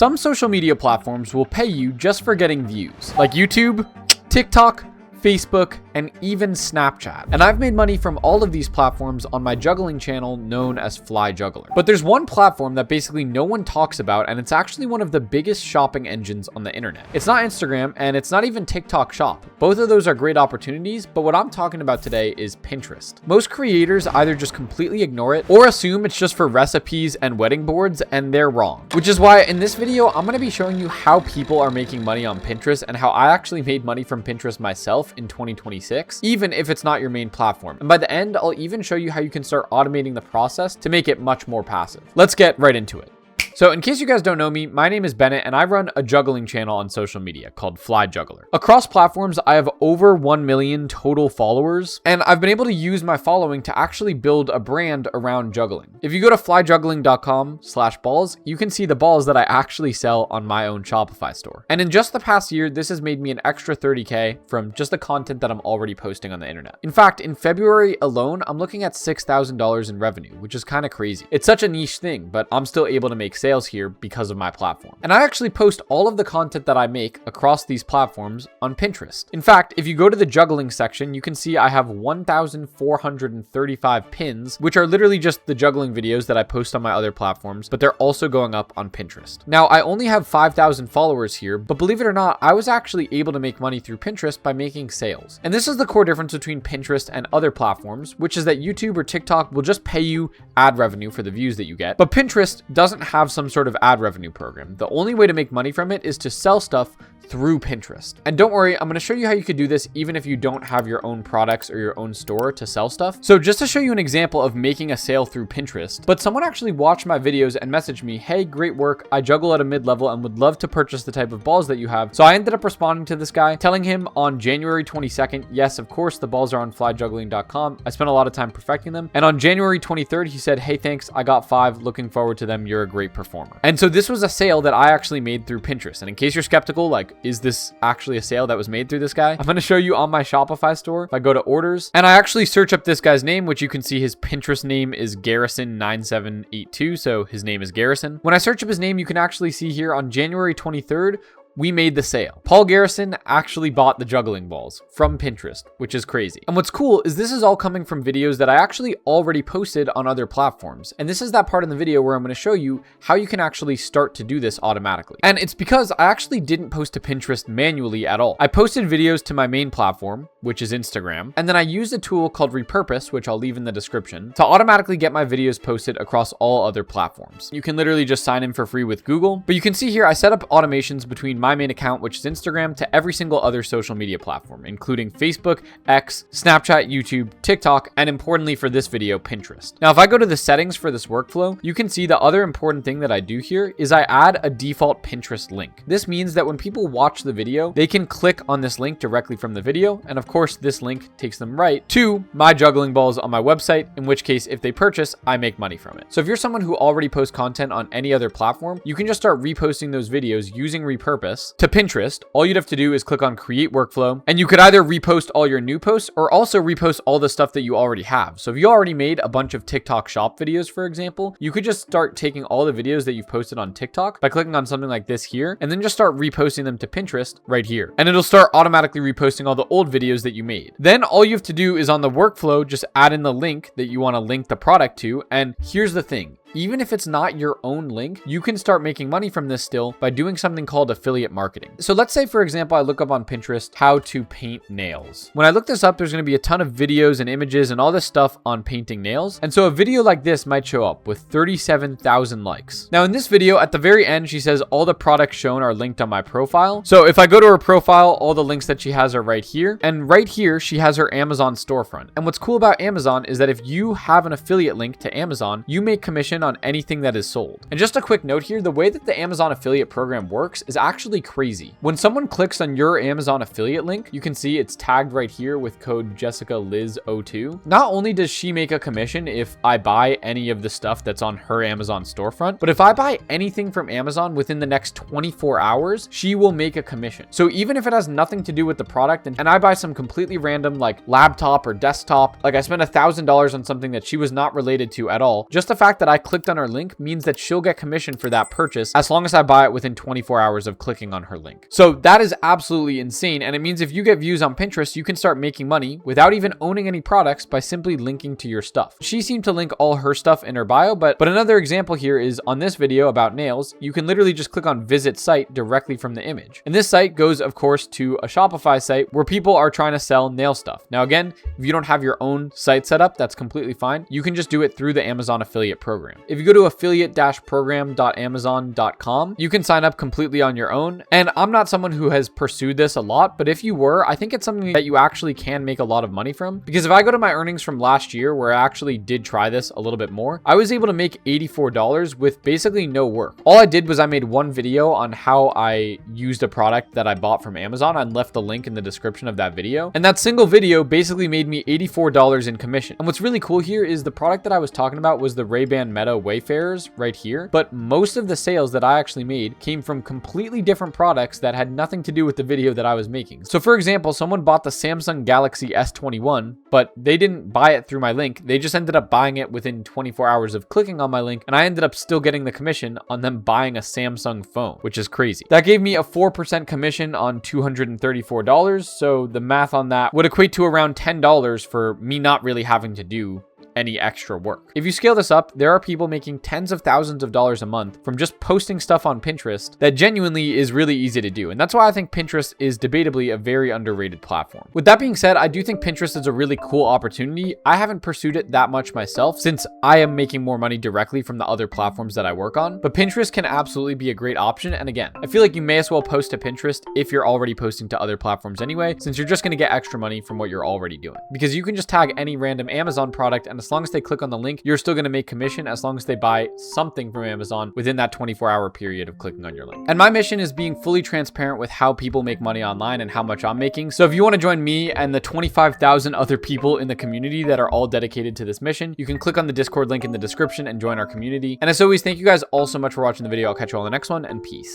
Some social media platforms will pay you just for getting views, like YouTube, TikTok, Facebook, and even Snapchat. And I've made money from all of these platforms on my juggling channel known as Fly Juggler. But there's one platform that basically no one talks about, and it's actually one of the biggest shopping engines on the internet. It's not Instagram, and it's not even TikTok Shop. Both of those are great opportunities, but what I'm talking about today is Pinterest. Most creators either just completely ignore it or assume it's just for recipes and wedding boards, and they're wrong. Which is why in this video, I'm gonna be showing you how people are making money on Pinterest and how I actually made money from Pinterest myself in 2026, even if it's not your main platform. And by the end, I'll even show you how you can start automating the process to make it much more passive. Let's get right into it. So in case you guys don't know me, my name is Bennett and I run a juggling channel on social media called Fly Juggler. Across platforms, I have over 1 million total followers, and I've been able to use my following to actually build a brand around juggling. If you go to flyjuggling.com/balls, you can see the balls that I actually sell on my own Shopify store. And in just the past year, this has made me an extra 30K from just the content that I'm already posting on the internet. In fact, in February alone, I'm looking at $6,000 in revenue, which is kind of crazy. It's such a niche thing, but I'm still able to make sales here because of my platform. And I actually post all of the content that I make across these platforms on Pinterest. In fact, if you go to the juggling section, you can see I have 1,435 pins, which are literally just the juggling videos that I post on my other platforms, but they're also going up on Pinterest. Now, I only have 5,000 followers here, but believe it or not, I was actually able to make money through Pinterest by making sales. And this is the core difference between Pinterest and other platforms, which is that YouTube or TikTok will just pay you ad revenue for the views that you get, but Pinterest doesn't have some sort of ad revenue program. The only way to make money from it is to sell stuff through Pinterest. And don't worry, I'm going to show you how you could do this even if you don't have your own products or your own store to sell stuff. So just to show you an example of making a sale through Pinterest, but someone actually watched my videos and messaged me, "Hey, great work. I juggle at a mid-level and would love to purchase the type of balls that you have." So I ended up responding to this guy, telling him on January 22nd, yes, of course, the balls are on flyjuggling.com. I spent a lot of time perfecting them. And on January 23rd, he said, "Hey, thanks. I got 5. Looking forward to them. You're a great performer." And so this was a sale that I actually made through Pinterest. And in case you're skeptical, like, is this actually a sale that was made through this guy? I'm going to show you on my Shopify store. If I go to orders and I actually search up this guy's name, which you can see his Pinterest name is Garrison9782. So his name is Garrison. When I search up his name, you can actually see here on January 23rd, we made the sale. Paul Garrison actually bought the juggling balls from Pinterest, which is crazy. And what's cool is this is all coming from videos that I actually already posted on other platforms. And this is that part in the video where I'm going to show you how you can actually start to do this automatically. And it's because I actually didn't post to Pinterest manually at all. I posted videos to my main platform, which is Instagram. And then I used a tool called Repurpose, which I'll leave in the description, to automatically get my videos posted across all other platforms. You can literally just sign in for free with Google. But you can see here, I set up automations between my main account, which is Instagram, to every single other social media platform, including Facebook, X, Snapchat, YouTube, TikTok, and importantly for this video, Pinterest. Now, if I go to the settings for this workflow, you can see the other important thing that I do here is I add a default Pinterest link. This means that when people watch the video, they can click on this link directly from the video. And of course, this link takes them right to my juggling balls on my website, in which case, if they purchase, I make money from it. So if you're someone who already posts content on any other platform, you can just start reposting those videos using Repurpose to Pinterest. All you'd have to do is click on create workflow, and you could either repost all your new posts or also repost all the stuff that you already have. So if you already made a bunch of TikTok shop videos, for example, you could just start taking all the videos that you've posted on TikTok by clicking on something like this here, and then just start reposting them to Pinterest right here. And it'll start automatically reposting all the old videos that you made. Then all you have to do is on the workflow, just add in the link that you want to link the product to. And here's the thing. Even if it's not your own link, you can start making money from this still by doing something called affiliate marketing. So let's say, for example, I look up on Pinterest, how to paint nails. When I look this up, there's going to be a ton of videos and images and all this stuff on painting nails. And so a video like this might show up with 37,000 likes. Now in this video, at the very end, she says all the products shown are linked on my profile. So if I go to her profile, all the links that she has are right here. And right here, she has her Amazon storefront. And what's cool about Amazon is that if you have an affiliate link to Amazon, you make commission on anything that is sold. And just a quick note here, the way that the Amazon affiliate program works is actually crazy. When someone clicks on your Amazon affiliate link, you can see it's tagged right here with code JessicaLiz02. Not only does she make a commission if I buy any of the stuff that's on her Amazon storefront, but if I buy anything from Amazon within the next 24 hours, she will make a commission. So even if it has nothing to do with the product and I buy some completely random like laptop or desktop, like I spent $1,000 on something that she was not related to at all, just the fact that I clicked clicked on her link means that she'll get commission for that purchase as long as I buy it within 24 hours of clicking on her link. So that is absolutely insane. And it means if you get views on Pinterest, you can start making money without even owning any products by simply linking to your stuff. She seemed to link all her stuff in her bio, but another example here is on this video about nails, you can literally just click on visit site directly from the image. And this site goes, of course, to a Shopify site where people are trying to sell nail stuff. Now, again, if you don't have your own site set up, that's completely fine. You can just do it through the Amazon affiliate program. If you go to affiliate-program.amazon.com, you can sign up completely on your own. And I'm not someone who has pursued this a lot, but if you were, I think it's something that you actually can make a lot of money from. Because if I go to my earnings from last year, where I actually did try this a little bit more, I was able to make $84 with basically no work. All I did was I made one video on how I used a product that I bought from Amazon and left the link in the description of that video. And that single video basically made me $84 in commission. And what's really cool here is the product that I was talking about was the Ray-Ban Meta Wayfarers right here. But most of the sales that I actually made came from completely different products that had nothing to do with the video that I was making. So for example, someone bought the Samsung Galaxy S21, but they didn't buy it through my link. They just ended up buying it within 24 hours of clicking on my link. And I ended up still getting the commission on them buying a Samsung phone, which is crazy. That gave me a 4% commission on $234. So the math on that would equate to around $10 for me not really having to do any extra work. If you scale this up, there are people making tens of thousands of dollars a month from just posting stuff on Pinterest that genuinely is really easy to do. And that's why I think Pinterest is debatably a very underrated platform. With that being said, I do think Pinterest is a really cool opportunity. I haven't pursued it that much myself since I am making more money directly from the other platforms that I work on, but Pinterest can absolutely be a great option. And again, I feel like you may as well post to Pinterest if you're already posting to other platforms anyway, since you're just going to get extra money from what you're already doing, because you can just tag any random Amazon product, and as long as they click on the link, you're still going to make commission as long as they buy something from Amazon within that 24-hour period of clicking on your link. And my mission is being fully transparent with how people make money online and how much I'm making. So if you want to join me and the 25,000 other people in the community that are all dedicated to this mission, you can click on the Discord link in the description and join our community. And as always, thank you guys all so much for watching the video. I'll catch you all in the next one, and peace.